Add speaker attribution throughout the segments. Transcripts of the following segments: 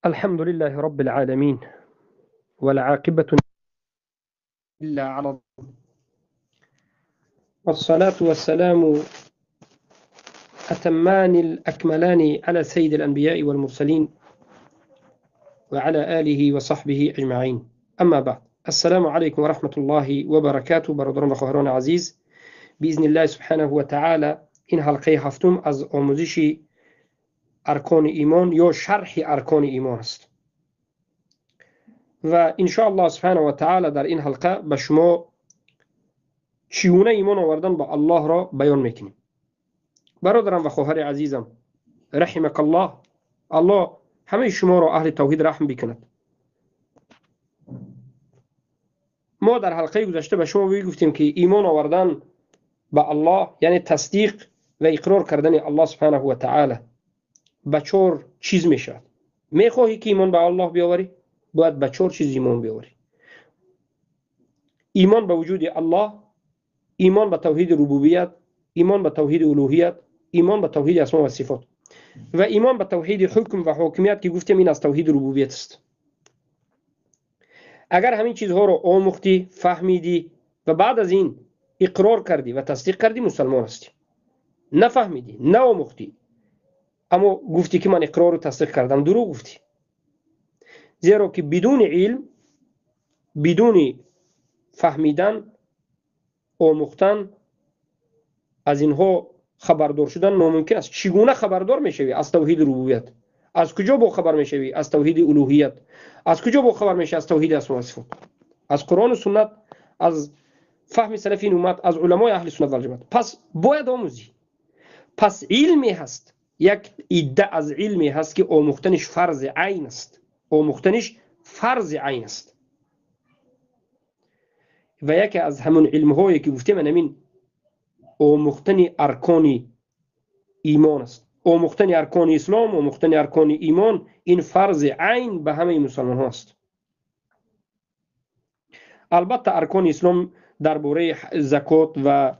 Speaker 1: الحمد لله رب العالمين، والعاقبة إلا على الله، والصلاة والسلام أتمان الأكملان على سيد الأنبياء والمرسلين وعلى آله وصحبه أجمعين. أما بعد، السلام عليكم ورحمة الله وبركاته. برادران و خواهران عزیز، بإذن الله سبحانه وتعالى این حلقه هفتم از آموزش ارکان ایمان یا شرح ارکان ایمان است و ان شاء الله سبحانه و تعالی در این حلقه به شما چگونه ایمان آوردن به الله را بیان میکنیم. برادران و خواهر عزیزم، رحمک الله، الله همه شما را اهل توحید رحم بکند. ما در حلقه گذشته به شما گفتیم که ایمان آوردن به الله یعنی تصدیق و اقرار کردن الله سبحانه و تعالی به چهار چیز میشود. میخواهی که ایمان به الله بیاوری، باید به چهار چیز ایمان بیاوری: ایمان به وجود الله، ایمان به توحید ربوبیت، ایمان به توحید الوهیت، ایمان به توحید اسماء و صفات و ایمان به توحید حکم و حاکمیت که گفتیم این از توحید ربوبیت است. اگر همین چیزها رو آموختی، فهمیدی و بعد از این اقرار کردی و تصدیق کردی، مسلمان هستی. نفهمیدی، نه آموختی، اما گفتی که من اقرار و تصدیق کردم، دروغ گفتی. زیرا که بدون علم، بدون فهمیدن، آموختن، از اینها خبردار شدن ناممکن است. چگونه خبردار میشوی از توحید ربوبیت؟ از کجا با خبر میشوی از توحید الوهیت؟ از کجا با خبر میشوی از توحید اسماء و صفات؟ از قرآن و سنت، از فهم سلفین امت، از علمای اهل سنت و جماعت. پس باید آموزی. پس علمی هست، یک ایده از علمی هست که آموختنش فرض عین است. آموختنش فرض عین است. و یکی از همون علم‌هایی که گفتیم همین آموختن ارکان ایمان است. آموختن ارکان اسلام، آموختن ارکان ایمان، این فرض عین به همه مسلمان هاست. البته ارکان اسلام درباره زکات و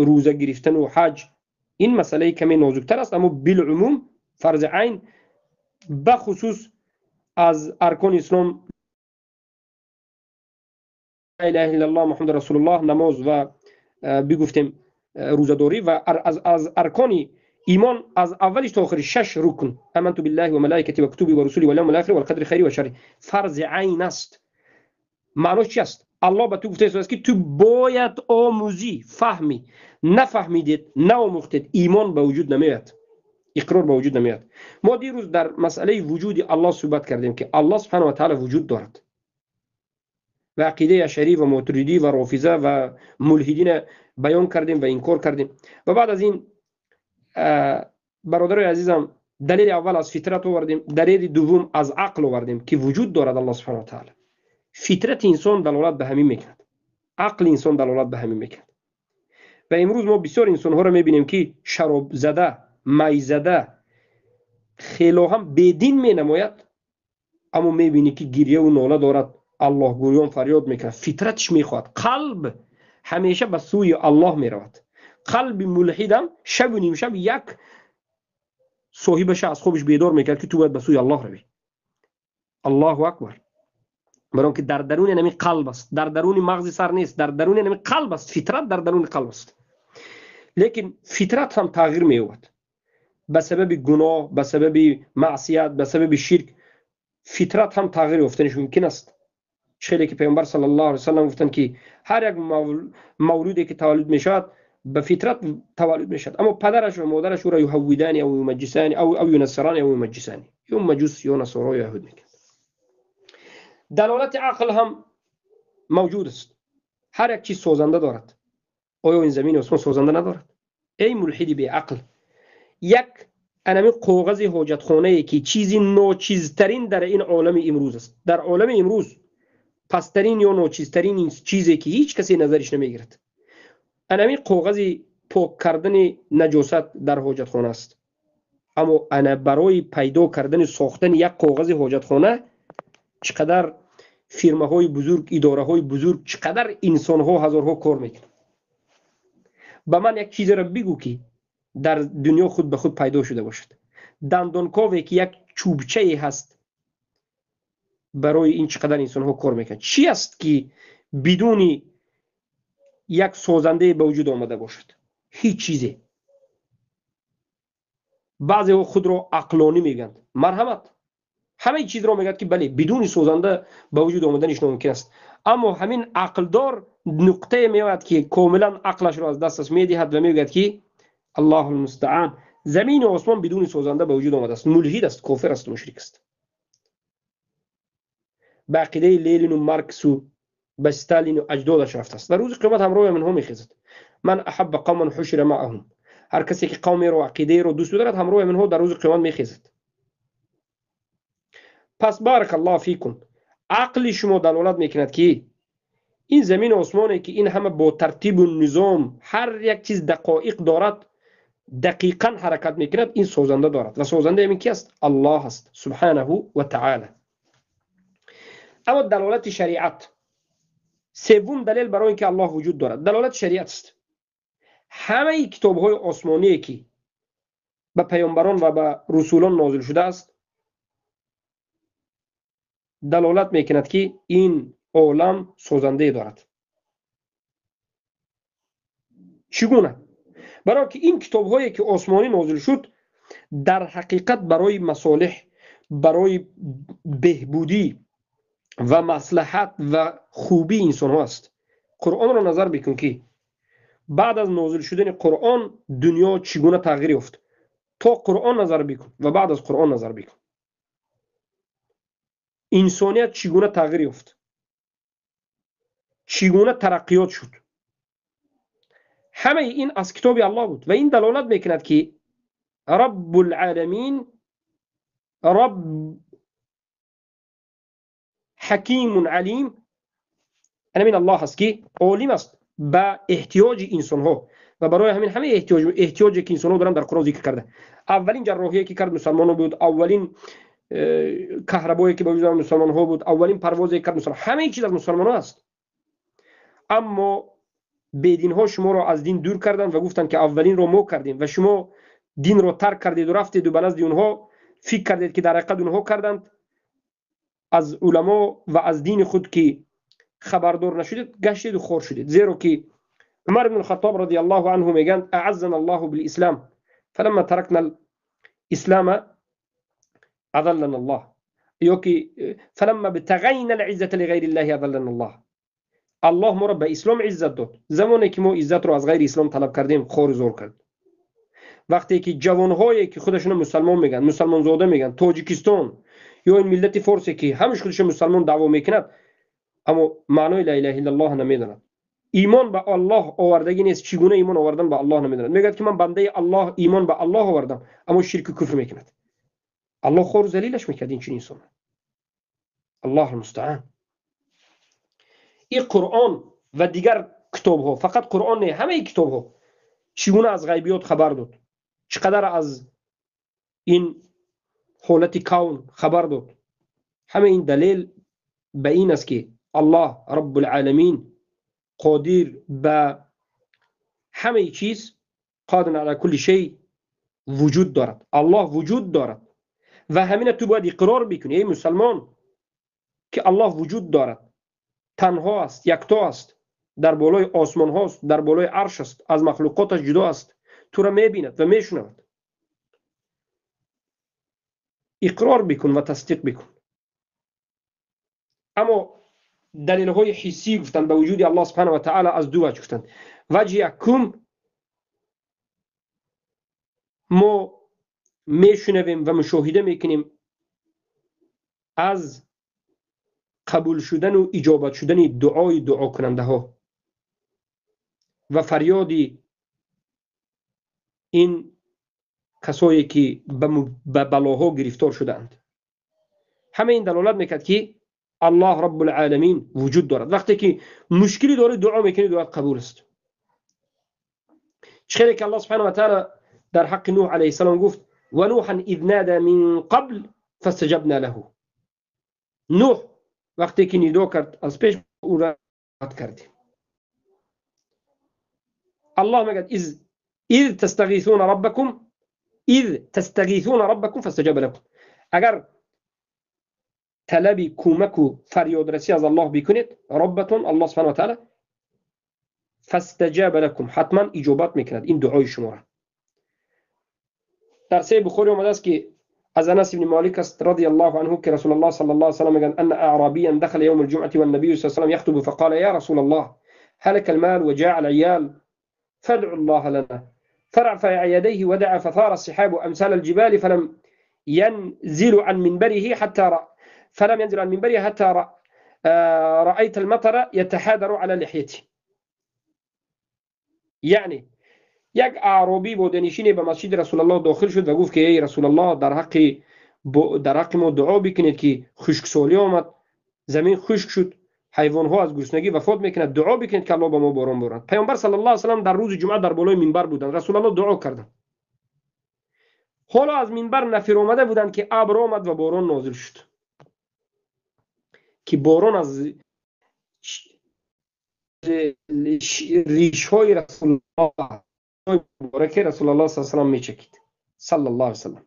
Speaker 1: روزه گرفتن و حج این مسئله کمی نازکتر است، اما بالعموم فرض عین بخصوص از ارکان اسلام لا اله الا الله محمد رسول الله، نماز و بگفتیم روزداری و از ارکان ایمان از اولش تا آخرش 6 رکن: آمنت بالله و ملائکته و کتبه و رسوله و الیوم الاخر و القدر خیره و شره. فرض عین است. معنیش چی است؟ الله به تو گفته است که تو باید آموزی، فهمی. نفهمیدید، نه آموختید، ایمان به وجود نمیاد، اقرار به وجود نمیاد. ما دیروز در مسئله وجود الله صحبت کردیم که الله سبحانه و تعالی وجود دارد و عقیده اشعری و ماتریدی و رافضه و ملحدین بیان کردیم و انکار کردیم. و بعد از این برادر عزیزم دلیل اول از فطرت آوردیم، دلیل دوم از عقل آوردیم که وجود دارد الله سبحانه و تعالی. فطرت انسان دلالت به همین میکند، عقل انسان دلالت به همین میکند. و امروز ما بسیار انسان ها رو میبینیم که شراب زده، می زده، خیلی هم بدین می نماید، اما میبینی که گریه و ناله دارد، الله گویان فریاد میکنه. فطرتش میخواد، قلب همیشه به سوی الله میرود. قلب ملحدم شب و نیم شب یک صاحبش از خوابش بیدار میکرد که تو باید به سوی الله روی. الله اکبر. برای که در درون نمی قلب است، در درون مغز سر نیست، در درون نمی قلب است. فطرت در درون قلب است. لیکن فطرت هم تغییر می‌یابد به سبب گناه، به سبب معصیت، به سبب شرک. فطرت هم تغییر یافتنش ممکن است. چیزی که پیامبر صلی الله علیه و سلم گفتن که هر یک مولودی که تولد میشود به فطرت تولد میشد، اما پدرش و مادرش او را یهودانی او مجوسانی او ینصرانی او مجوسانی، یا مجوس یا نصارا یا یهود میکنند. دلالت عقل هم موجود است. هر یک چیز سازنده دارد. آیا این زمین و آسمان سازنده ندارد؟ ای ملحدی به عقل، یک انمی کاغذ حاجتخانه ای که چیزی ناچیزترین در این عالم امروز است، در عالم امروز پسترین یا ناچیزترین چیزی که هیچ کسی نظرش نمیگیرد، انمی کاغذ پاک کردن نجاست در حاجتخانه است. اما انا برای پیدا کردن ساختن یک کاغذ حاجتخانه چقدر فیرمه های بزرگ، اداره های بزرگ، چقدر انسان ها، هزارها کار میکنند. به من یک چیز را بگو که در دنیا خود به خود پیدا شده باشد. دندانکاوی که یک چوبچه‌ای هست برای این چقدر انسان ها کار میکنن. چی است که بدون یک سازنده به وجود آمده باشد؟ هیچ چیزی. بعضی ها خود را عقلانی میگن، مرحمت، همه چیز را میگن که بله بدون سازنده به وجود آمدنش ناممکن است. اما همین عقلدار نقطه میاد که کاملا عقلش را از دستش میدهد و میگه که الله المستعان، زمین و آسمان بدون سازنده به وجود آمده است، ملحد است، کافر است، مشرک است. به عقیده لنین و مارکس و به استالین و اجدادش رفته است. در روز قیامت همراه منها میخیزد. من احب قوما حشر معهم، هر کسی که قومی رو عقیده رو دوست دارد همراه منها در روز قیامت میخیزد. پس بارک الله فیکم، عقل شما دلالت میکند که این زمین و آسمانی که این همه با ترتیب و نظام هر یک چیز دقایق دارد، دقیقاً حرکت میکند، این سازنده دارد و سازنده همین کی است؟ الله است سبحانه و تعالی. اما دلالت شریعت، سوم دلیل برای اینکه الله وجود دارد دلالت شریعت است. همه کتاب‌های آسمانی که به پیامبران و به رسولان نازل شده است دلالت میکند که این عالم سازنده دارد. چگونه؟ برای که این کتاب‌هایی که آسمانی نازل شد در حقیقت برای مصالح، برای بهبودی و مصلحت و خوبی انسان ها است. قرآن را نظر بکن که بعد از نازل شدن قرآن دنیا چگونه تغییر یافت. تا قرآن نظر بکن و بعد از قرآن نظر بکن، انسانیت چگونه تغییر یافت، چگونه ترقیات شد. همه این از کتاب الله بود و این دلالت میکند که رب العالمین، رب حکیم علیم، همین الله هست که عالم است به احتیاج انسان ها و برای همین همه احتیاجی که انسان ها دارن در قرآن ذکر کرده. اولین جراحی که کرد مسلمان ها بود، اولین کهربایی که به وجود مسلمان ها بود، اولین پروازی که کرد مسلمان، همه چیز از مسلمان ها است. اما بدین ها شما را از دین دور کردن و گفتن که اولین رو ما کردیم و شما دین رو ترک کردید و رفتید و به نزد اونها فکر کردید که در حقیقت اونها کردند. از علما و از دین خود که خبردار نشدید گشتید و خور شدید. زیرا که عمر بن الخطاب رضی الله عنه میگن اعزنا الله بالاسلام فلما تركنا الاسلام اذلنا الله، یا که فلما ابتغينا العزه لغير الله اذلنا الله. الله ما را به اسلام عزت داد، زمانی که ما عزت رو از غیر اسلام طلب کردیم خور زور کرد. وقتی که جوانهایی که خودشون مسلمان میگن، مسلمان زاده میگن، تاجیکستان یا این ملت فارسی که همش خودش مسلمان دعوا میکند اما معنای لا اله الا الله نمیدونن، ایمان به الله آوردگی نیست، چگونه ایمان آوردن به الله نمیدونن، میگه که من بنده الله ایمان به الله آوردم اما شرک و کفر میکند. الله خور ذلیلش میکرد این چنین انسان. الله المستعان. این قرآن و دیگر کتاب ها، فقط قرآن نه، همه کتاب ها چگونه از غیبیات خبر داد، چقدر از این حالت کون خبر داد. همه این دلیل به این است که الله رب العالمین قادر به همه چیز، قادر علی کل شیء وجود دارد. الله وجود دارد و همین تو باید اقرار بکنی ای مسلمان که الله وجود دارد، تنها است، یکتا است، در بالای آسمان هاست، در بالای عرش است، از مخلوقاتش جدا است، تو را میبیند و میشنود. اقرار بکن و تصدیق بکن. اما دلیل های حسی گفتن به وجود الله سبحانه و تعالی از دو وجه گفتن. وجه یکم ما میشنویم و مشاهده میکنیم از قبول شدن و اجابت شدن دعای دعا کننده ها و فریادی این کسایی که به بلاها گرفتار شدند. همه این دلالت میکرد که الله رب العالمین وجود دارد. وقتی که مشکلی داره دعا میکنی دعا قبول است. چخیلی که الله سبحانه و تعالی در حق نوح علیه السلام گفت و نوحا اذ نادى من قبل فاستجبنا له. نوح وقتی که ندا کرد از پیش او را رد کردیم. الله میگه اذ تستغیثون ربکم فاستجاب لكم. اگر طلب کمک و فریادرسی از الله بکنید، ربتون الله سبحانه و تعالی فاستجاب لكم، حتما اجابت میکند این دعای شما را. در صحیح بخاری اومده است که از انس بن مالک است رضی الله عنه که رسول الله صلی الله علیه و سلم میگن ان اعرابیا دخل يوم الجمعه والنبي صلی الله علیه و سلم يخطب فقال يا رسول الله هلك المال وجاع العيال فادعوا الله لنا فرفع يديه ودعا فثار السحاب امثال الجبال فلم ينزل عن منبره حتى رأيت المطر يتحادر على لحيته. یعنی یک اعرابی بود نشینی به مسجد رسول الله داخل شد و گفت که ای رسول الله در حق ما دعا بکنید که خشکسالی آمد، زمین خشک شد، حیوان ها از گرسنگی وفات میکنند، دعا بکنید که الله به ما باران بارد. پیامبر صلی الله علیه و سلم در روز جمعه در بالای منبر بودند، رسول الله دعا کردند. حالا از منبر نفر آمده بودند که ابر آمد و باران نازل شد، که باران از ریش های رسول الله مبارک رسول الله صلی الله علیه و سلم میچکید صلی الله علیه و سلم.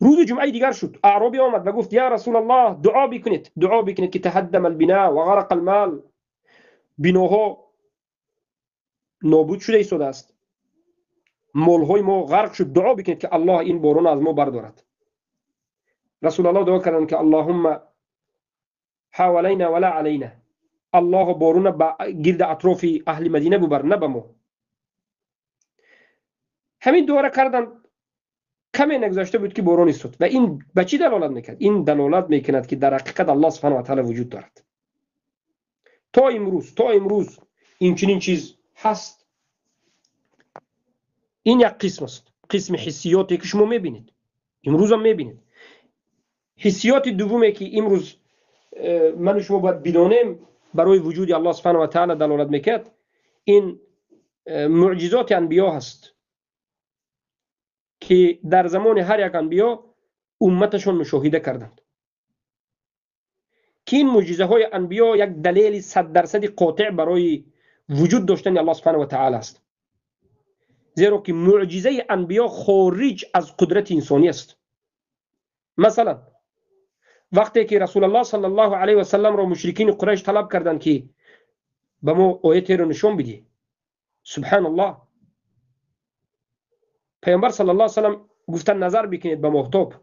Speaker 1: روز جمعه دیگر شد، اعرابی آمد و گفت یا رسول الله دعا بکنید که تهدم البناء و غرق المال، بناها نابود شده ایستاده است، مالهای ما غرق شد، دعا بکنید که الله این باران از ما بردارد. رسول الله دعا کردند که اللهم حوالينا ولا علينا، الله بارون گرد اطراف اهل مدینه ببر نه به ما. همین دعا کردن، کمی نگذشته بود که باران استاد. و این به چی دلالت میکرد؟ این دلالت میکند که در حقیقت الله سبحانه و تعالی وجود دارد. تا امروز این چنین چیز هست. این یک قسم است، قسم حسیاتی که شما میبینید، امروز هم میبینید. حسیات دومی که امروز من و شما باید بدانیم برای وجود الله سبحانه و تعالی دلالت میکرد، این معجزات انبیا هست که در زمان هر یک انبیا امتشون مشاهده کردند، که این معجزه های انبیا یک دلیل 100% قاطع برای وجود داشتن الله سبحانه و تعالی است، زیرا که معجزه انبیا خارج از قدرت انسانی است. مثلا وقتی که رسول الله صلی الله علیه و سلم را مشرکین قریش طلب کردند که به ما آیت را نشون بدی، سبحان الله، پیامبر صلی الله علیه و سلم گفتن نظر بکنید به ماهتاب.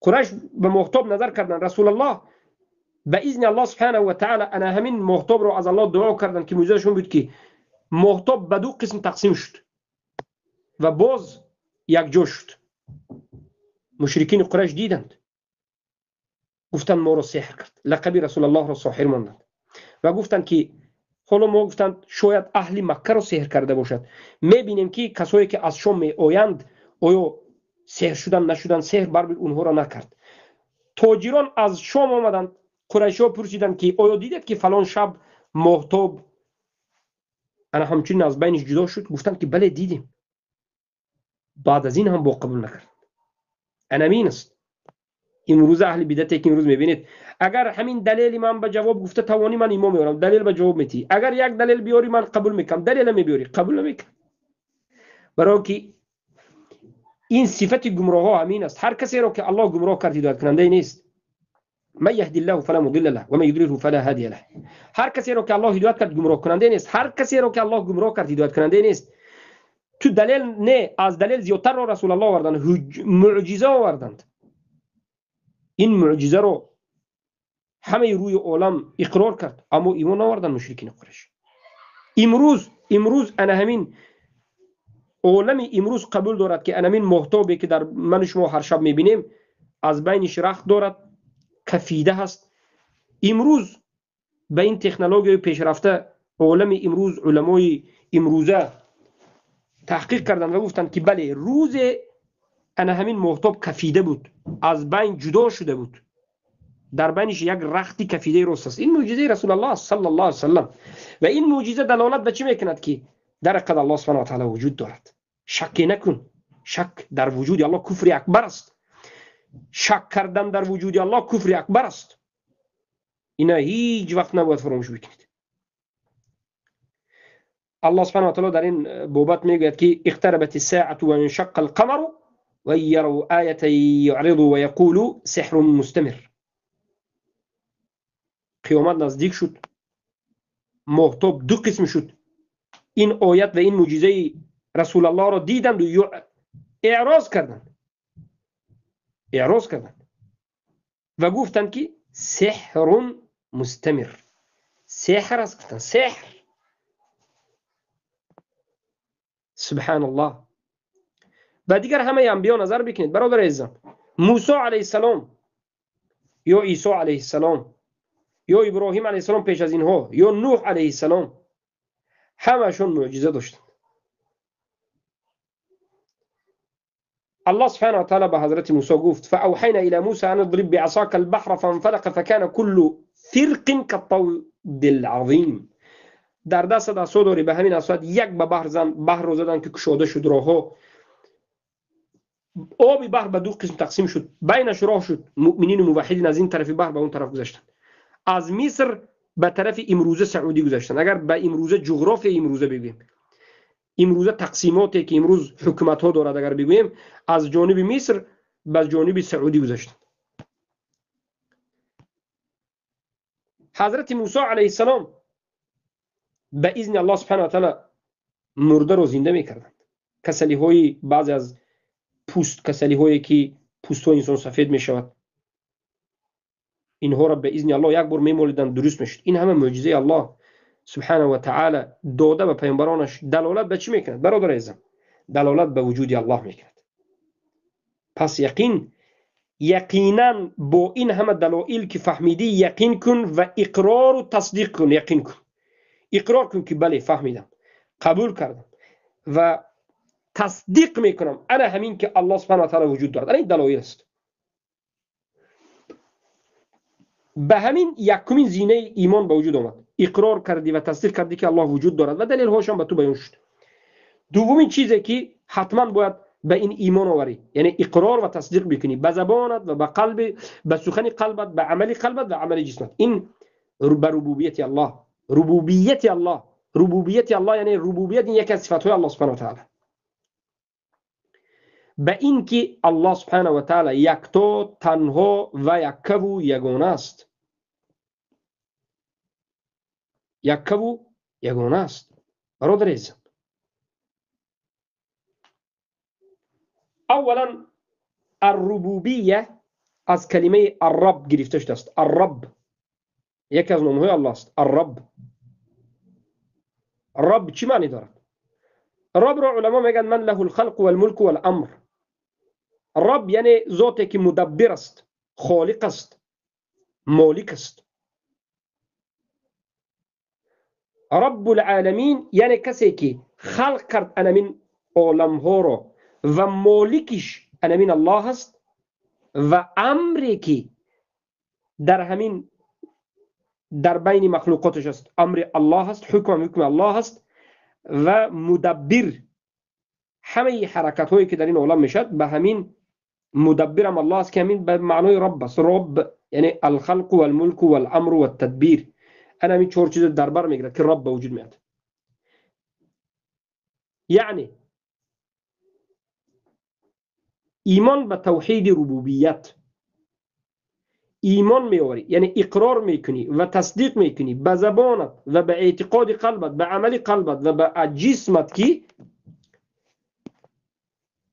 Speaker 1: قریش به ماهتاب نظر کردند، رسول الله به اذن الله سبحانه و تعالی انا همین ماهتاب را از الله دعا کردند که معجزهشون بود که ماهتاب به دو قسم تقسیم شد و باز یک جا شد. مشرکین قریش دیدند، گفتند ما را سحر کرد، لقب رسول الله را ساحر ماندند و گفتند که حالا ما گفتند شاید اهل مکه را سحر کرده باشد. میبینیم که کسایی که از شام می آیند آیا سحر شدن نشدن، سحر بر اونها را نکرد. تاجران از شام آمدند، قریشا پرسیدند که آیا دیدید که فلان شب ماهتاب انا همچنین از بینش جدا شد؟ گفتند که بله دیدیم. بعد از این هم با قبول نکرد. انامین است. امروز اهل بدعت که امروز میبینید، اگر همین دلیل من به جواب گفته توانی من ایمان میارم، دلیل به جواب میتی، اگر یک دلیل بیاری من قبول میکنم، دلیل میبیاری قبول نمیکنم. برای که این صفت گمراه ها همین است. هر کسی را که الله گمراه کرد هدایت کننده نیست. من یهدی الله فلا مضل له و من یضلله فلا هادی له. هر کسی را که الله هدایت کرد گمراه کننده نیست، هر کسی را که الله گمراه کرد هدایت کننده نیست. تو دلیل نه، از دلیل زیادتر را رسول الله آوردند، معجزه آوردند. این معجزه رو همه روی عالم اقرار کرد، اما ایمان آوردن مشرکین قریش. امروز انا همین عالم امروز قبول دارد که انا همین محتابی که در من شما هر شب میبینیم از بینش رخت دارد، کفیده هست. امروز به این تکنولوژی پیشرفته عالم امروز، علمای امروزه تحقیق کردند و گفتند که بله روز انا همین محتاب کفیده بود، از بین جدا شده بود، در بینش یک رختی کفیده راست است. این معجزه رسول الله صلی الله علیه و سلم و این معجزه دلالت به چی میکند؟ که در حقیقت الله سبحانه و تعالی وجود دارد. شک نکن، شک در وجود الله کفر اکبر است. شک کردن در وجود الله کفر اکبر است. اینا هیچ وقت نباید فراموش بکنید. الله سبحانه وتعالى در این بابت میگوید که اقتربت الساعة و انشق القمر و يروا آية يعرضوا و يقولوا سحر مستمر. قیامت نزدیک شد، ماهتاب دو قسم شد. این آیت و این معجزه رسول الله را دیدند و اعراض کردند و گفتند که سحر مستمر، سحر است. گفتند سحر. سبحان الله. و دیگر همه انبیا نظر بکنید برادر عزیزم، موسی علیه السلام یا عیسی علیه السلام یا ابراهیم علیه السلام پیش از اینها یا نوح علیه السلام، همشون معجزه داشتند. الله سبحانه وتعالى بحضرت موسى قفت فأوحينا إلى موسى أن اضرب بعصاك البحر فانفلق فكان كل فرق كالطود العظيم. در دست عصا داری، به همین عصا یک به بحر رو زدن که کشاده شد، راهها آب بحر به دو قسم تقسیم شد، بینش راه شد. مؤمنین و موحدین از این طرف بحر به اون طرف گذشتند. از مصر به طرف امروزه سعودی گذشتند. اگر به امروزه جغرافی امروزه بگویم، امروزه تقسیماتی که امروز حکومت ها دارد اگر بگویم، از جانب مصر به جانب سعودی گذشتند. حضرت موسی علیه السلام به اذن الله سبحانه و تعالی مرده رو زنده میکردند. کسلی های بعضی از پوست، کسلی هایی که پوست های انسان سفید میشود، اینها را به اذن الله یک بار میمالیدند درست میشد. این همه معجزه الله سبحانه و تعالی داده به پیامبرانش دلالت به چی میکند برادر عزیزم؟ دلالت به وجود الله میکند. پس یقینا با این همه دلایل که فهمیدی یقین کن و اقرار و تصدیق کن. یقین کن، اقرار کن که بله فهمیدم، قبول کردم و تصدیق میکنم انا همین که الله سبحانه و تعالی وجود دارد. این دلایل است. به همین یکمین زینه ایمان به وجود آمد. اقرار کردی و تصدیق کردی که الله وجود دارد و دلیل هاشم به تو بیان شد. دومین چیزی که حتما باید به این ایمان آوری، یعنی اقرار و تصدیق بکنی به زبانت و به قلب، به سخن قلبت، به عمل قلبت و عمل جسمت. این به ربوبیت الله. ربوبیت الله یعنی ربوبیت این یکی از صفات الله سبحانه و تعالی. به این که الله سبحانه و تعالی یکتا، تنها و یکه و یگانه است. یکه و یگانه است. برادر عزیزم، اولا الربوبیه از کلمه الرب گرفته شده است. الرب یکی از نامهای الله است. الرب چی معنی دارد؟ رب را علما میگن من له الخلق والملك والامر. رب یعنی ذاتی که مدبر است، خالق است، مالک است. رب العالمین یعنی کسی که خلق کرد انمین عالم ها را و مالکش انمین الله است و امری که در همین در بین مخلوقاتش است امر الله است، حکم الله است و مدبر همه حرکت هایی که در این عالم میشد به همین مدبرم الله است که همین به معنای رب است. رب یعنی الخلق والملك والامر والتدبیر. انا همین چهار چیز در بر میگیرد که رب به وجود میاد. یعنی ایمان به توحید ربوبیت ایمان میآوری، یعنی اقرار میکنی و تصدیق میکنی به زبانت و به اعتقاد قلبت، به عمل قلبت و به جسمت که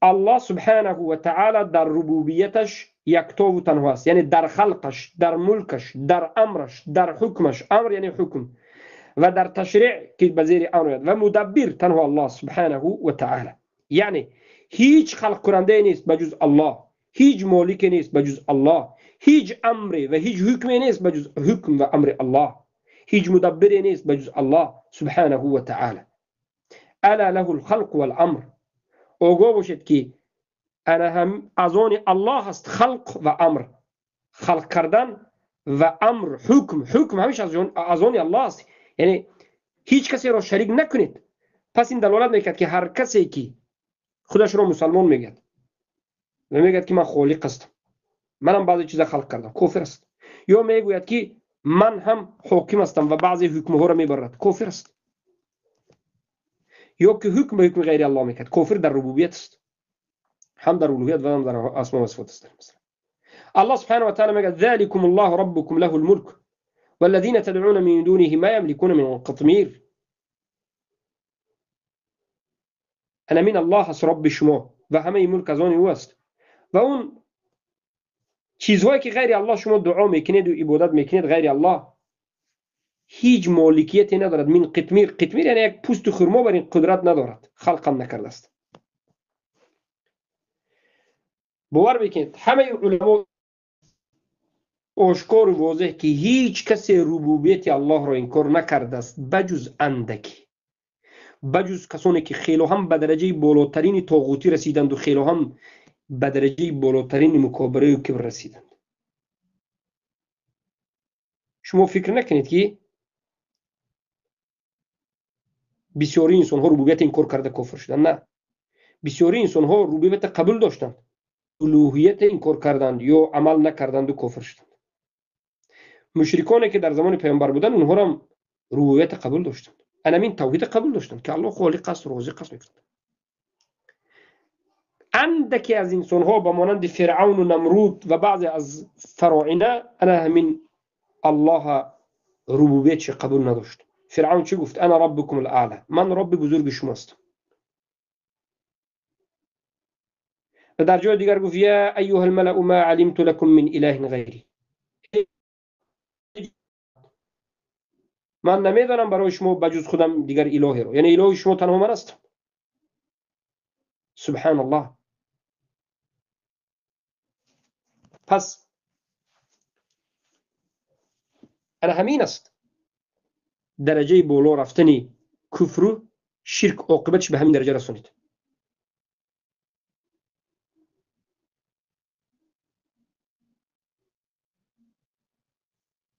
Speaker 1: الله سبحانه و تعالی در ربوبیتش یکتا و تنها است. یعنی در خلقش، در ملکش، در امرش، در حکمش، امر یعنی حکم، و در تشریع که به زیر امر و مدبر تنها الله سبحانه و تعالی. یعنی هیچ خلق کننده نیست بجز الله، هیچ مالک نیست بجز الله، هیچ امر و هیچ حکمی نیست بجز حکم و امر الله، هیچ مدبری نیست بجز الله سبحانه و تعالی. الا له الخلق والامر. آگاه باشید که انا هم از آن الله هست خلق و امر. خلق کردن و امر، حکم همیشه از آن الله است. یعنی هیچ کسی را شریک نکنید. پس این دلالت میکرد که هر کسی که خودش را مسلمان میگد و میگد که من خالق هستم، منم بعضی چیزا خلق کردم، کافر است. یا میگوید که من هم حاکم هستم و بعضی حکم ها را میبرد، کافر است. یا که حکم به حکم غیر الله میکرد. کفر در ربوبیت است، هم در الوهیت و هم در اسماء و صفات است. الله سبحانه و تعالی میگه ذلكم الله ربكم له الملك والذين تدعون من دونه ما يملكون من قطمير. انا من الله هست، رب شما و همه ملک از آن او است و اون چیزهایی که غیر الله شما دعا میکنید و عبادت میکنید غیر الله هیچ مالکیتی ندارد. من قطمیر، قطمیر یعنی یک پوست خرما بر این قدرت ندارد، خلقم نکرده است. باور بکنید همه علما آشکار و واضح که هیچ کسی ربوبیت الله را انکار نکرده است بجز اندکی، بجز کسانی که خیلی هم به درجه بالاترین طاغوتی رسیدند و خیلی هم به درجه بالاترین مکابره و کبر رسیدند. شما فکر نکنید که بسیاری انسان ها ربوبیت انکار کرده کافر شدند. نه، بسیاری انسان ها ربوبیت قبول داشتند، الوهیت انکار کردند یا عمل نکردند و کافر شدند. مشرکانی که در زمان پیامبر بودند اونها هم ربوبیت قبول داشتند، انامین توحید قبول داشتند که الله خالق است، رازق است میگفتند. اندکی از انسان ها به مانند فرعون و نمرود و بعضی از فراعنه انا همین الله ربوبیت قبول نداشت. فرعون چی گفت؟ انا ربکم الاعلى، من رب بزرگ شماست. و در جای دیگر گفت یا ایها الملأ ما علمت لكم من اله غیری، من نمیدانم برای شما بجز خودم دیگر الهی رو، یعنی اله شما تنها من است. سبحان الله. پس انا همین است درجه بالا رفتنی کفر و شرک عاقبتش به همین درجه رسونید.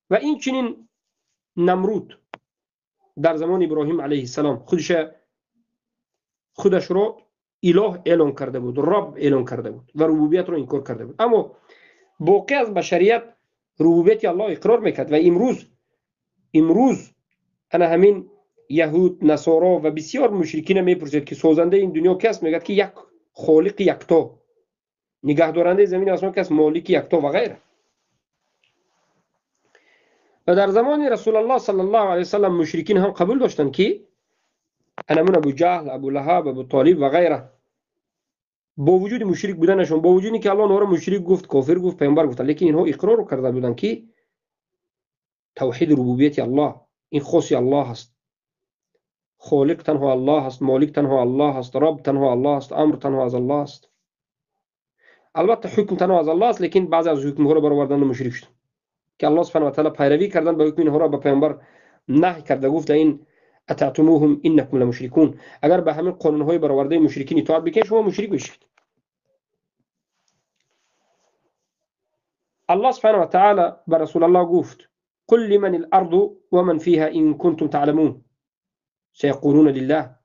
Speaker 1: و این چنین نمرود در زمان ابراهیم علیه السلام خودش رو اله اعلان کرده بود، رب اعلان کرده بود و ربوبیت رو انکار کرده بود. اما باقی از بشریت ربوبیت الله اقرار میکرد و امروز انا همین یهود، نصارا و بسیار مشرکین میپرسید که سازنده این دنیا کس؟ میگه که یک خالق یکتا، نگهدارنده زمین آسمان کس؟ مالک یکتا و غیره. و در زمان رسول الله صلی الله علیه وسلم مشرکین هم قبول داشتند که انا من ابو جهل، ابو لهب، ابو طالب و غیره، با وجود مشرک بودنشون، با وجودی که الله اونها را مشرک گفت، کافر گفت، پیامبر گفت، لیکن اینها اقرار کرده بودند که توحید ربوبیت الله این خاصی الله است. خالق تنها الله است، مالک تنها الله است، رب تنها الله است، امر تنها از الله است. البته حکم تنها از الله است، لیکن بعضی از حکم ها را برآوردند و مشرک شدند که الله سبحانه و تعالی پیروی کردند به حکم اینها را به پیامبر نهی کرده، گفت این اطعتموهم انکم لمشرکون، اگر به همین قانون های برآورده مشرکین اطاعت بکنید شما مشرک بشید. الله سبحانه و تعالی به رسول الله گفت قل لمن الارض ومن فيها ان كنتم تعلمون سيقولون لله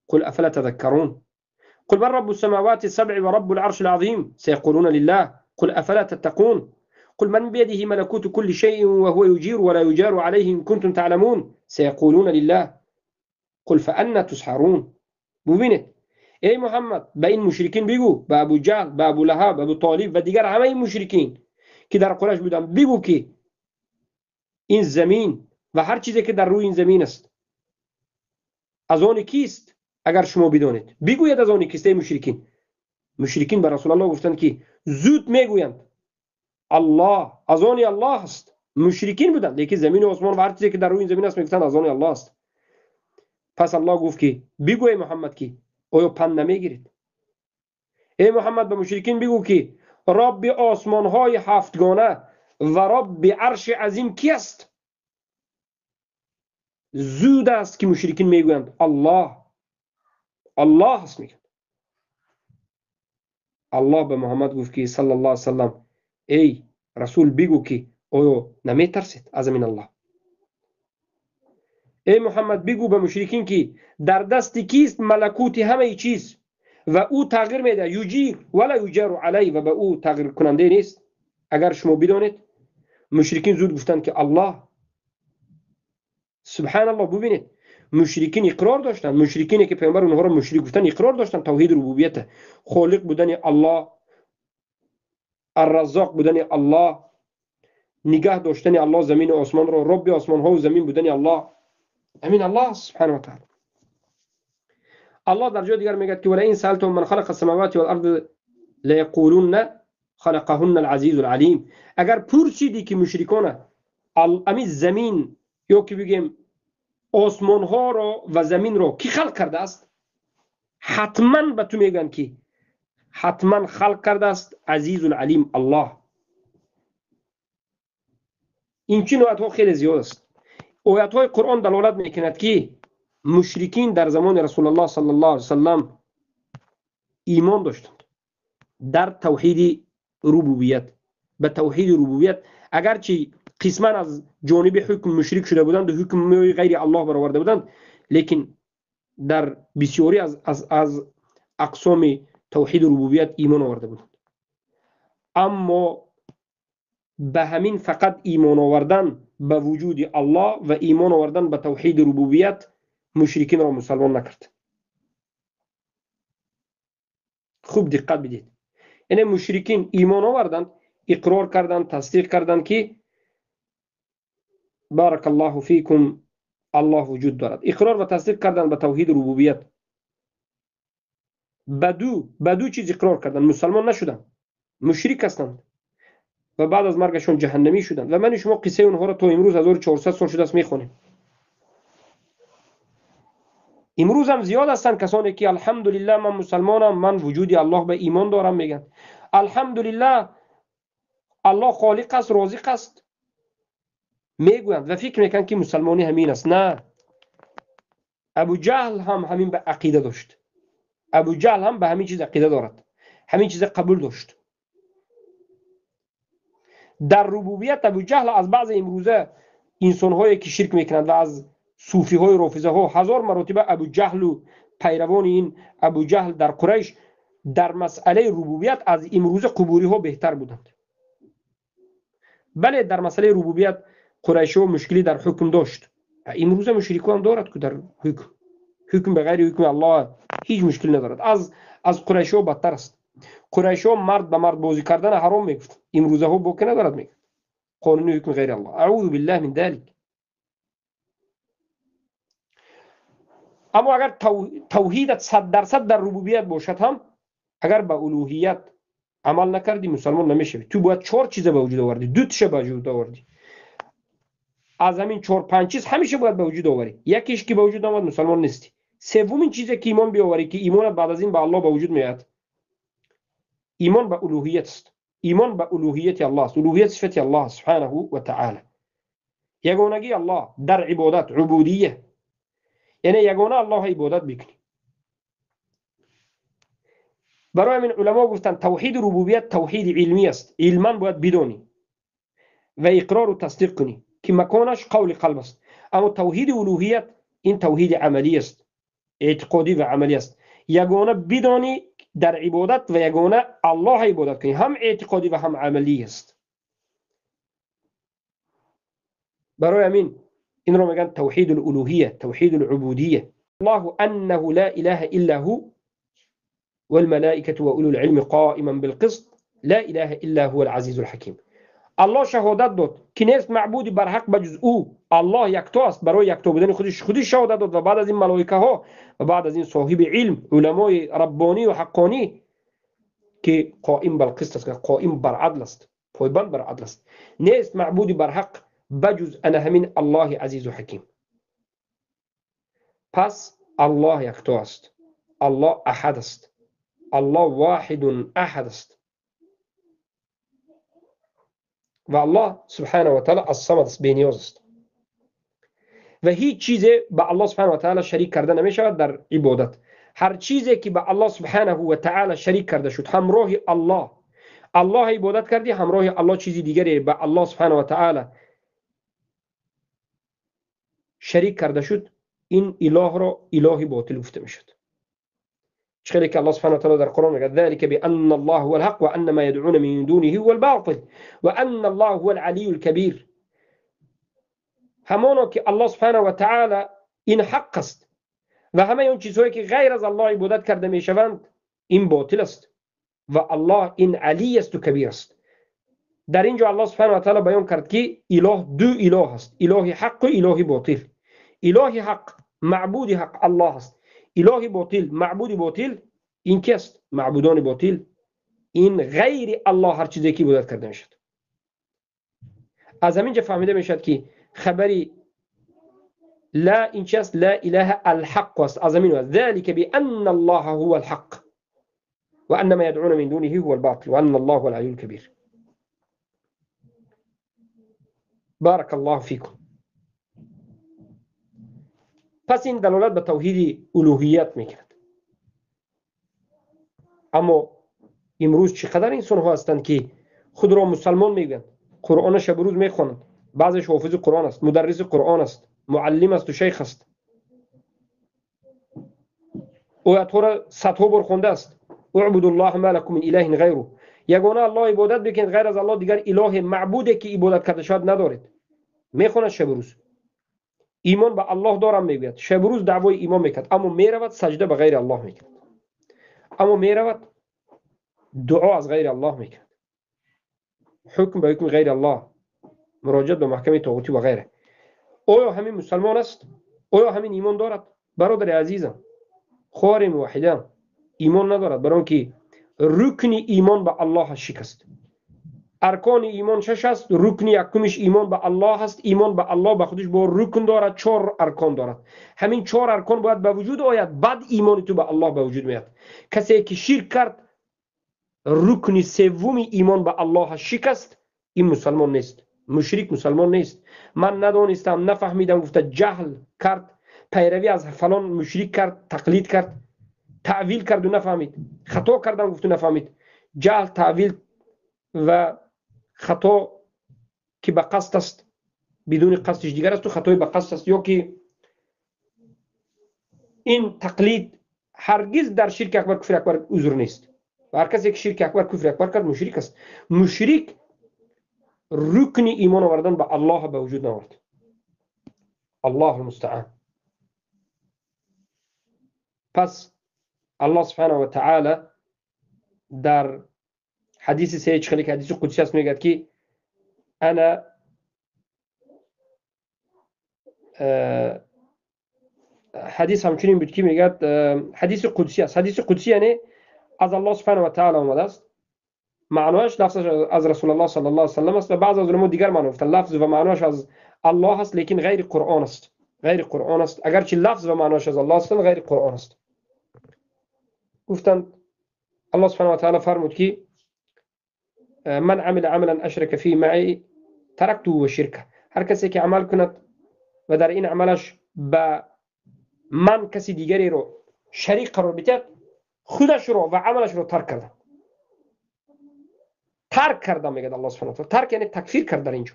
Speaker 1: قل افلا تذكرون قل من رب السماوات السبع ورب العرش العظيم سيقولون لله قل افلا تتقون قل من بيده ملكوت كل شيء وهو يجير ولا يجار عليه ان كنتم تعلمون سيقولون لله قل فأنا تسحرون. ببینید ای محمد به این مشرکین بگو، به ابو جهل، به ابو لهب، ابو طالب و دیگر همه این مشرکین که در قریش بودن، بگو که این زمین و هر چیزی که در روی این زمین است از آن کیست؟ اگر شما بدانید بگوید از آن کیست. ای مشرکین به رسول الله گفتند که زود میگویند الله از آن الله است. مشرکین بودند، لیکن زمین و آسمان و هر چیزی که در روی این زمین است میگفتند از آن الله است. پس الله گفت که بگو ای محمد که آیا پند نمیگیرید؟ ای محمد به مشرکین بگو که رب آسمان های هفتگانه و رب عرش عظیم کی است؟ زود است که مشرکین میگویند الله است. میگن الله به محمد گفت که صلی الله علیه وسلم ای رسول بگو که آیا نمیترسید از من الله؟ ای محمد بگو به مشرکین که در دست کیست ملکوت همه چیز و او تغییر میده، یجیر ولا یجار علی، و به او تغییر کننده نیست اگر شما بدانید. مشرکین زود گفتند که الله. سبحان الله. ببینید مشرکین اقرار داشتن، مشرکینی که پیامبر اونها رو مشرک گفتن اقرار داشتن توحید ربوبیت، خالق بودن الله، الرزاق بودن الله، نگاه داشتن الله زمین و آسمان رو، رب آسمان ها و زمین بودن الله، امین الله سبحانه و تعالی. الله در جای دیگر میگه که ولئن سألتم من خلق السماوات والارض لیقولون خلقهن العزیز العلیم. اگر پرسیدی که مشرکان امین زمین یا که بگیم آسمان ها رو و زمین رو کی خلق کرده است، حتما به تو میگن که حتما خلق کرده است عزیز العلیم الله. این چنین آیات ها خیلی زیاد است. آیات های قرآن دلالت میکند که مشرکین در زمان رسول الله صلی الله علیه وسلم ایمان داشتند در توحید ربوبیت، به توحید ربوبیت، اگرچه قسما از جانب حکم مشرک شده بودند و حکم غیر الله برآورده بودند، لیکن در بسیاری از اقسام توحید ربوبیت ایمان آورده بودند. اما به همین فقط ایمان آوردن به وجود الله و ایمان آوردن به توحید ربوبیت مشرکین را مسلمان نکرد. خوب دقت بدید. یعنی مشرکین ایمان آوردند، اقرار کردند، تصدیق کردند که بارک الله فیکم الله وجود دارد، اقرار و تصدیق کردند به توحید ربوبیت. بدو چیز اقرار کردند، مسلمان نشدند، مشرک هستند و بعد از مرگشون جهنمی شدند. و من شما قصه اونها را تا امروز 1400 سال شده است میخونیم. امروز هم زیاد هستند کسانی که الحمدلله من مسلمانم، من وجود الله به ایمان دارم، میگن الحمدلله الله خالق است، رازق است میگویند و فکر میکنند که مسلمانی همین است. نه، ابو جهل هم همین به عقیده داشت. ابو جهل هم به همین چیز عقیده دارد، همین چیز قبول داشت. در ربوبیت ابو جهل از بعض امروزه انسان هایی که شرک میکنند و از صوفی های رافضه ها 1000 مرتبه ابو جهل و پیروان این ابو جهل در قریش در مسئله ربوبیت از امروزه قبوری ها بهتر بودند. بله در مسئله ربوبیت قریش ها مشکلی در حکم داشت، امروزه مشرکان هم دارد که در حکم به غیر حکم الله هیچ مشکل ندارد. از قریش ها بدتر است. قریش ها مرد به مرد بازی کردن حرام میگفت، امروزه ها بوکه ندارد میگفت قانون حکم غیر الله. اعوذ بالله من ذلك. اما اگر توحیدت 100% در ربوبیت باشد هم، اگر به الوهیت عمل نکردی مسلمان نمیشوی. تو باید 4 چیز به وجود آوردی، 2 تاش به وجود آوردی. از همین 4-5 چیز همیشه باید به وجود آوری. یکیش که به وجود آمد مسلمان نیستی. سومین چیزی که ایمان بیاوری که ایمان بعد از این به الله به وجود میاد، ایمان به الوهیت است. ایمان به الوهیت الله است. الوهیت صفت الله سبحانه و تعالی، یگانگی الله در عبادت، عبودیه، یعنی یگانه الله عبادت بکنی. برای من علما گفتن توحید ربوبیت توحید علمی است، علما باید بدانی و اقرار و تصدیق کنی که مکانش قول قلب است. اما توحید الوهیت این توحید عملی است، اعتقادی و عملی است. یگانه بدانی در عبادت و یگانه الله عبادت کنی، هم اعتقادی و هم عملی است. برای همین این رو میگن توحید الالوهیه، توحید العبودیه. الله انه لا اله الا هو والملائكه واولو العلم قائما بالقسط لا اله الا هو العزيز الحكيم. الله شهادت داد که نیست معبودی بر حق بجز او، الله یکتا است. برای یکتا بودن خودش شهادت داد و بعد از این ملائکه ها و بعد از این صاحب علم، علمای ربانی و حقانی که قائم بالقسط است، قائم بر عدل است، پایبند بر عدل است. نیست معبودی بر حق بجز انا همین الله عزیز و حکیم. پس الله یکتا است، الله احد است، الله واحد احد است و الله سبحانه و تعالی الصمد است، بی‌نیاز است و هیچ چیزی به الله سبحانه و تعالی شریک کرده نمی شود در عبادت. هر چیزی که به الله سبحانه و تعالی شریک کرده شد، همراه الله عبادت کردی، همراه الله چیزی دیگری به الله سبحانه و تعالی شریک کرده شد، این اله را اله باطل گفته میشد. چخیلی که الله سبحانه و تعالی در قرآن میگه ذلك بأن الله هو الحق وأن ما يدعون من دونه هو الباطل وأن الله هو العلي الكبير. همانا که الله سبحانه و تعالی این حق است و همه اون چیزهایی که غیر از الله عبادت کرده می شوند این باطل است و الله این علی است و کبیر است. در اینجا الله سبحانه و تعالی بیان کرد که اله دو اله است، اله حق و اله باطل. اله حق معبود حق الله است، اله باطل معبود باطل این کی است؟ معبودان باطل این غیر الله هر چیزی که عبادت کرده میشد. از همینجا فهمیده میشد که خبری لا این چی است؟ لا اله الحق است. از همین ذلك بان الله هو الحق و ان ما يدعون من دونه هو الباطل و ان الله هو العلی الكبیر. بارك الله فيكم. پس این دلالت به توحید الوهیت میکرد. اما امروز چقدر انسان ها هستند که خود را مسلمان میگن، قرآن شب روز میخوانند، بعضش حافظ قرآن است، مدرس قرآن است، معلم است و شیخ است، آیات را صدها بار خونده است. اعبدوا الله ما لكم من اله غیره. یگانه الله عبادت بکنید، غیر از الله دیگر اله معبودی که عبادت کرده شود ندارید. میخواند شب روز ایمان به الله دارم میگوید، شب روز دعوای ایمان میکرد، اما میرود سجده به غیر الله میکرد، اما میرود دعا از غیر الله میکرد، حکم به حکم غیر الله، مراجعت به محکمه طاغوتی و غیره. آیا همین مسلمان است؟ آیا همین ایمان دارد؟ برادر عزیزم، خواهر موحدان، ایمان ندارد، برای که رکن ایمان به الله شکست. ارکان ایمان شش است، رکن یکمش ایمان به الله است. ایمان به الله به خودش با رکن دارد، 4 ارکان دارد. همین 4 ارکان باید به وجود آید، بعد ایمان تو به الله به وجود میاد. کسی که شرک کرد، رکن سوم ایمان به الله شکست، این مسلمان نیست، مشرک مسلمان نیست. من ندانستم، نفهمیدم، گفته جهل کرد، پیروی از فلان مشرک کرد، تقلید کرد، تعویل کرد و نفهمید، خطا کردم گفت و نفهمید. جهل، تعویل و خطا که به قصد است، بدون قصدش دیگر است، و خطای به قصد است. یا که این تقلید هرگز در شرک اکبر کفر اکبر عذر نیست. و هر کسی که شرک اکبر کفر اکبر کرد مشرک است. مشرک رکن ایمان آوردن به الله به وجود نآورد. الله المستعان. پس الله سبحانه و تعالی در حدیث سید خلیق، حدیث قدسی است، میگه که انا حدیث همچنین بود که میگه حدیث قدسی است. حدیث قدسی یعنی از الله سبحانه و تعالی آمده است، معناش لفظش از رسول الله صلی الله علیه و سلم است و بعض از علما دیگر معنی گفتن لفظ و معناش از الله است، لیکن غیر قرآن است. غیر قرآن است، اگرچه لفظ و معناش از الله است، غیر قرآن است. گفتن الله سبحانه و تعالی فرمود که من عمل عملا اشرک فی معی ترکته و شرکه. هر کسی که عمل کند و در این عملش به من کسی دیگری رو شریک قرار بدهد، خودش رو و عملش رو ترک کرده. ترک کرده میگه الله سبحانه و تعالی. ترک یعنی تکفیر کرد. در اینجا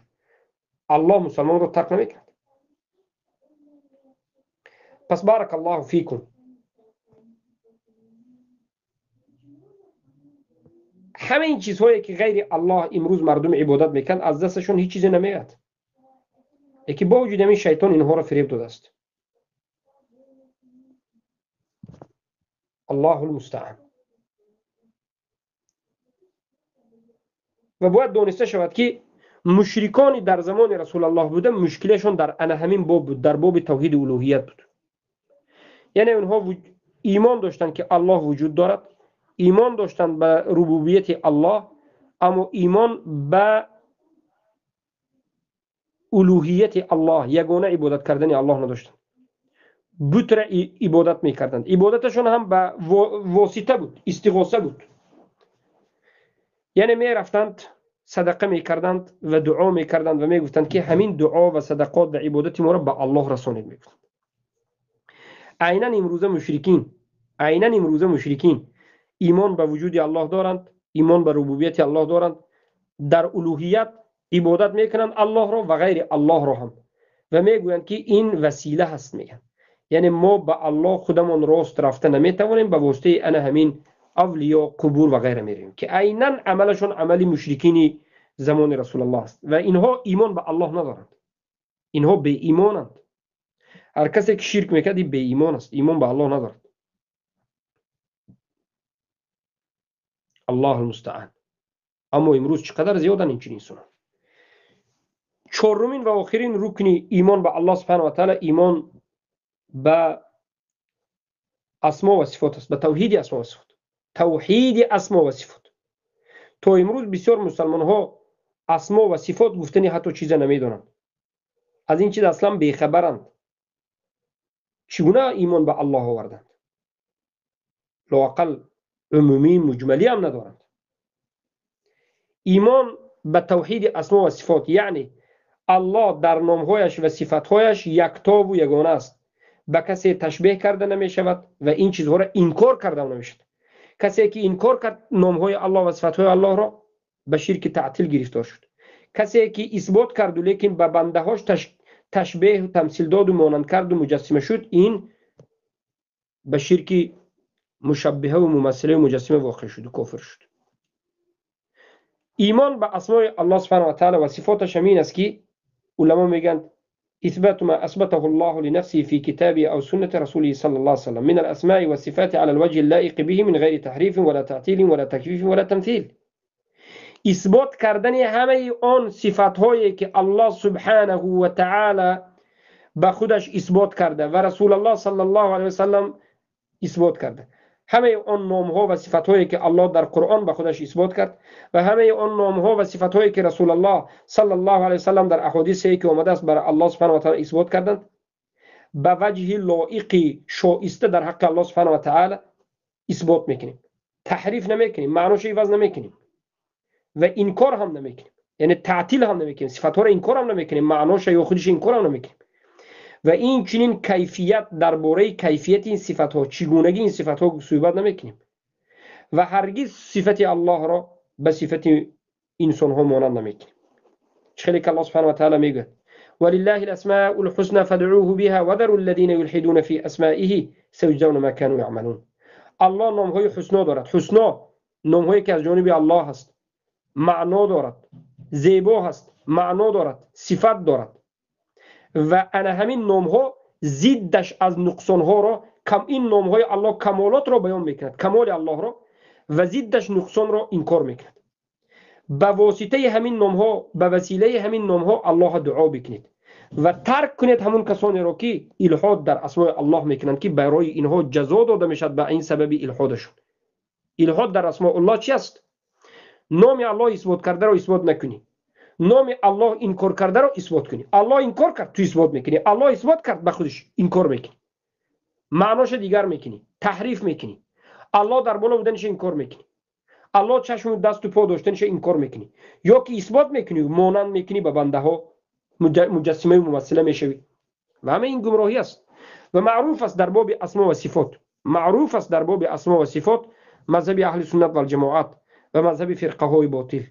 Speaker 1: الله مسلمان رو ترک نمیکرد. پس بارک الله فیکم. همه این چیزهایی که غیر الله امروز مردم عبادت میکنن از دستشون هیچ چیزی نمیاد، یکی با وجود همین شیطان اینها را فریب داده است. الله المستعان. و باید دانسته شود که مشرکانی در زمان رسول الله بودن مشکلشون در انا همین باب بود، در باب توحید الوهیت بود. یعنی اونها ایمان داشتن که الله وجود دارد، ایمان داشتن به ربوبیت الله، اما ایمان به الوهیت الله، یگانه عبادت کردن الله نداشتن. بت را عبادت میکردند. عبادتشون هم به واسطه بود، استغاثه بود. یعنی می رفتند صدقه میکردند و دعا میکردند و میگفتند که همین دعا و صدقات و عبادت ما را به الله رسانید. میگفتند عیناً امروزه مشرکین ایمان به وجود الله دارند، ایمان به ربوبیت الله دارند، در الوهیت عبادت میکنند الله را و غیر الله را هم، و میگویند که این وسیله هست. میگن یعنی ما به الله خودمون راست رفته نمیتوانیم، به واسطه انا همین اولیا، قبور و غیره میریم، که عیناً عملشون عملی مشرکین زمان رسول الله است. و اینها ایمان به الله ندارند، اینها به ایمانند. هر کسی که شرک میکرد به ایمان است، ایمان به الله ندارد. الله المستعان. اما امروز چقدر زیادن این چنین انسان. چهارمین و آخرین رکن ایمان به الله سبحانه و تعالی ایمان به اسما و صفات است، به توحید اسما و صفات. توحید اسما و صفات. تا امروز بسیار مسلمان ها اسما و صفات گفتنی حتی چیز نمیدونند، از این چیز اصلا بیخبرند. چگونه ایمان به الله آوردند؟ لااقل عمومی مجملی هم ندارند. ایمان به توحید اسما و صفات یعنی الله در نامهایش و صفاتهایش یکتا و یگانه است، به کسی تشبیه کرده نمی شود و این چیزها را انکار کرده نمی شود. کسی که انکار کرد نامهای الله و صفاتهای الله را به شرک تعطیل گرفتار شد. کسی که اثبات کرد لیکن به بنده هاش تشبیه و تمثیل داد و مانند کرد و مجسمه شد، این به شرک مشبهه و ممثله و مجسمه واقع شد و کافر شد. ایمان به اسماء الله سبحانه و تعالی و صفاتش همین است که علما میگن اثبات ما اثبته الله لنفسه في كتابه او سنه رسوله صلى الله عليه وسلم من الاسماء والصفات على الوجه اللائق به من غير تحريف ولا تعطيل ولا تكييف ولا تمثيل. اثبات کردن همه آن صفاتهایی که الله سبحانه و تعالی به خودش اثبات کرده و رسول الله صلی الله علیه و سلم اثبات کرده. همه آن نامها و صفاتهایی که الله در قرآن به خودش اثبات کرد و همه آن نامها و صفاتهایی که رسول الله صلی الله علیه و سلم در احادیثی که آمده است برای الله سبحانه و تعالی اثبات کردند، به وجه لایق شایسته در حق الله سبحانه و تعالی اثبات میکنیم. تحریف نمیکنیم، معناش عوض نمیکنیم و انکار هم نمیکنیم، یعنی تعطیل هم نمیکنیم، صفاتها را انکار هم نمیکنیم، معناش یا خودش انکار هم نمیکنیم. و این چنین کیفیت درباره کیفیت این صفاتها، چگونگی این صفاتها صحبت نمیکنیم و هرگز صفت الله را به صفت انسان ها مانند نمیکنیم. چخیلی که الله سبحانه و تعالی میگه ولله الاسماء الحسنى فادعوه بها وذروا الذين يلحدون في اسمائه سيجزون ما كانوا يعملون. الله نامهای حسنا دارد. حسنا نامهایی که از جانب الله هست، معنا دارد، زیبا هست، معنا دارد، صفت دارد و انا همین نامها ضدش از نقصان ها را این نامهای الله کمالات را بیان میکند، کمال الله را، و ضدش نقصان را انکار میکند. به واسطه همین نامها، به وسیله همین نامها الله دعا بکنید و ترک کنید همون کسانی را که الحاد در اسماء الله میکنند که برای اینها جزا داده میشد به این سبب الحادشون. الحاد در اسماء الله چی است؟ نام الله اثبات کرده را اثبات نکنی، نام الله انکار کرده را اثبات کنی. الله انکار کرد تو اثبات میکنی، الله اثبات کرد به خودش انکار میکنی، معناش دیگر میکنی، تحریف میکنی. الله در بالا بودنش انکار میکنی، الله چشم و دست و پا داشتنش انکار میکنی، یا که اثبات میکنی و مانند میکنی به بنده ها، مجسمه و ممثله میشوی و همه این گمراهی است. و معروف است در باب اسما و صفات، معروف است در باب اسما و صفات مذهب اهل سنت و الجماعت و مذهب فرقه های باطل.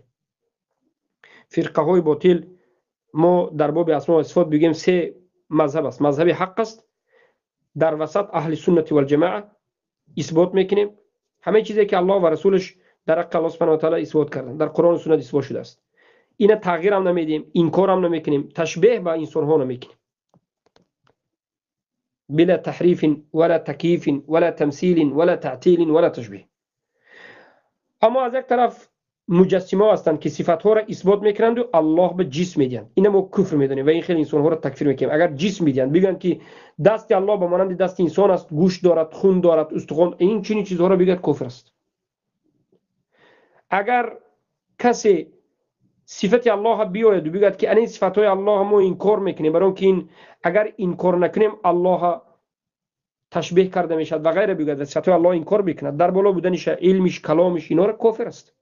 Speaker 1: فرقه های باطل ما در باب اسما و صفات بگیم سه مذهب است. مذهب حق است، در وسط اهل سنت و الجماعه اثبات میکنیم همه چیزی که الله و رسولش در حق الله سبحانه و تعالی اثبات کردن، در قرآن و سنت اثبات شده است. اینا تغییر هم نمیدیم، انکار هم نمیکنیم، تشبیه با انسان ها نمیکنیم، بلا تحریف ولا تکییف ولا تمثیل ولا تعطیل ولا تشبیه. اما از یک طرف مجسمه هستند که صفات ها را اثبات میکنند و الله به جسم میدن. اینا ما کفر میدونیم و این خیلی انسان ها را تکفیر میکنیم. اگر جسم میدن بگن که دست الله به مانند دست انسان است، گوشت دارد، خون دارد، استخوان، این چنین چیزها را بگن کفر است. اگر کسی صفت الله بیاید و بگد که این صفات های الله ما انکار میکنیم، برای که این اگر انکار نکنیم الله تشبیه کرده میشد و غیره بگد و صفات الله انکار بکند، در بالا بودنش، علمش، کلامش، اینا را کافر است.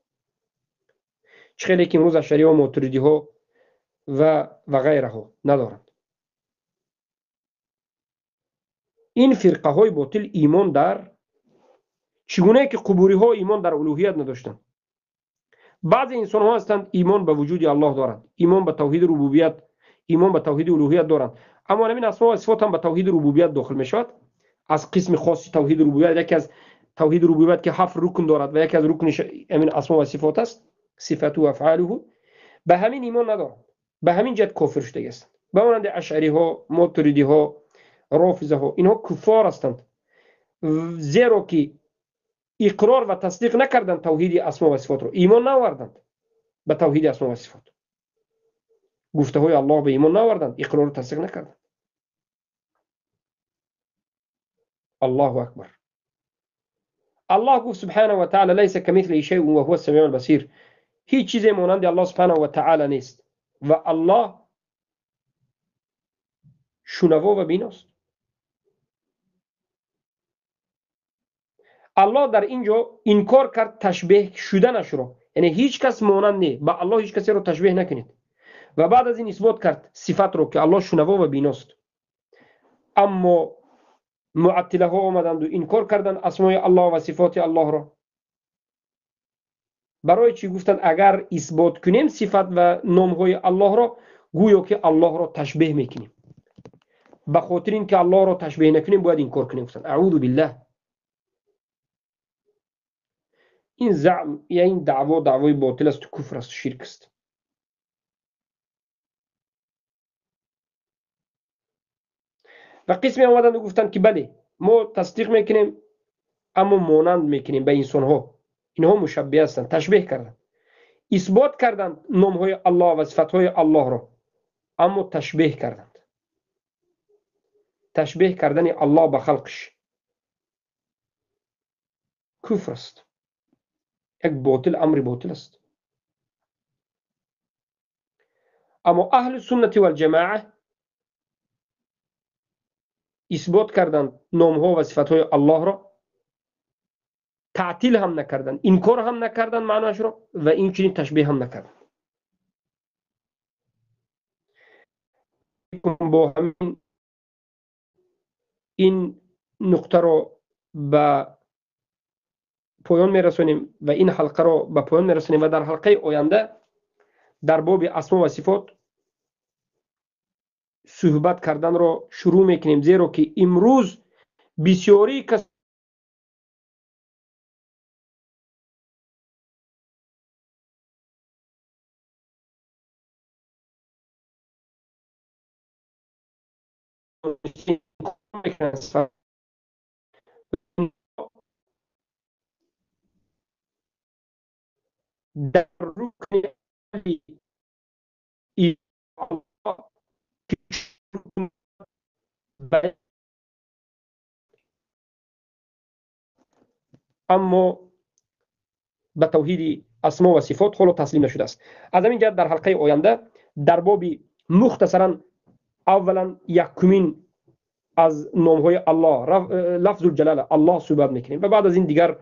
Speaker 1: خیلی که امروز اشعری ها، ماتریدی ها و غیره ها ندارند. این فرقه های باطل ایمان در چگونه که قبوری ها ایمان در الوهیت نداشتند. بعضی انسان ها هستند ایمان به وجود الله دارند، ایمان به توحید ربوبیت، ایمان به توحید الوهیت دارند، اما همین اسما و صفات هم به توحید ربوبیت داخل می شود. از قسم خاصی توحید ربوبیت، یکی از توحید ربوبیت که 7 رکن دارد و یکی از رکنش همین اسما و صفات است، صفات و افعاله، به همین ایمان ندارند، به همین جهت کافر شده است. به مانند اشعری ها، ماتریدی ها رافضه ها اینها کفار هستند، زیرا که اقرار و تصدیق نکردند توحید اسما و صفات رو، ایمان نآوردند به توحید اسما و صفات، گفته های الله به ایمان نآوردند، اقرار و تصدیق نکردند. الله اکبر. الله گفت سبحانه و تعالی لیس کمثله شیء و هو السمیع البصیر، هیچ چیزی مانند الله سبحانه و تعالی نیست و الله شنوا و بیناست. الله در اینجا انکار کرد تشبیه شدنش را، یعنی هیچ کس مانند نیست، با الله هیچ کسی را تشبیه نکنید، و بعد از این اثبات کرد صفت را که الله شنوا و بیناست. اما معطله ها آمدند و انکار کردند اسمای الله و صفات الله را. برای چی گفتند اگر اثبات کنیم صفت و نام های الله را گویا که الله را تشبیه میکنیم، به خاطر اینکه الله را تشبیه نکنیم باید انکار کنیم. گفتند اعوذ بالله. این زعم یا این دعوای باطل است و کفر است و شرک است. و قسمی آمدند و گفتند که بله ما تصدیق میکنیم اما مانند میکنیم به انسان ها، اینها مشبه هستند، تشبیه کردند، اثبات کردند نام های الله و صفات های الله را اما تشبیه کردند. تشبیه کردن الله به خلقش کفر است، یک باطل، امر باطل است. اما اهل سنت و الجماعه اثبات کردند نام ها و صفات های الله را، تعطیل هم نکردند، انکار هم نکردند معناش را، و این چنین تشبیه هم نکردند. با همین این نقطه را به پایان میرسونیم و این حلقه را به پایان میرسونیم و در حلقه آینده در باب اسما و صفات صحبت کردن را شروع میکنیم، زیرا که امروز بسیاری کس در رکن اما به توحید اسما و صفات خود تسلیم نشده است. از همین جهت در حلقه آینده در باب مختصرا اولا یکمین از نام های الله لفظ الجلاله الله صحبت میکنیم و بعد از این دیگر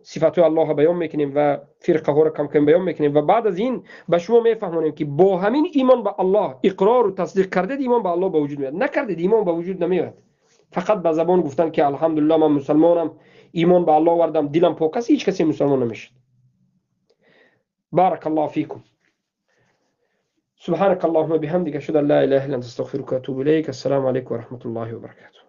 Speaker 1: صفات الله بیان میکنیم و فرقه ها را کم کم بیان میکنیم و بعد از این به شما میفهمونیم که با همین ایمان به الله اقرار و تصدیق کردید ایمان به الله به وجود میاد، نکردید ایمان به وجود نمیاد. فقط به زبان گفتن که الحمدلله من مسلمانم، ایمان به الله آوردم، دلم پاک است، هیچ کسی مسلمان نمیشه. بارك الله فيكم. سبحانك اللهم بحمدك اشهد ان لا اله الا انت استغفرك واتوب اليك. السلام عليكم ورحمه الله وبركاته.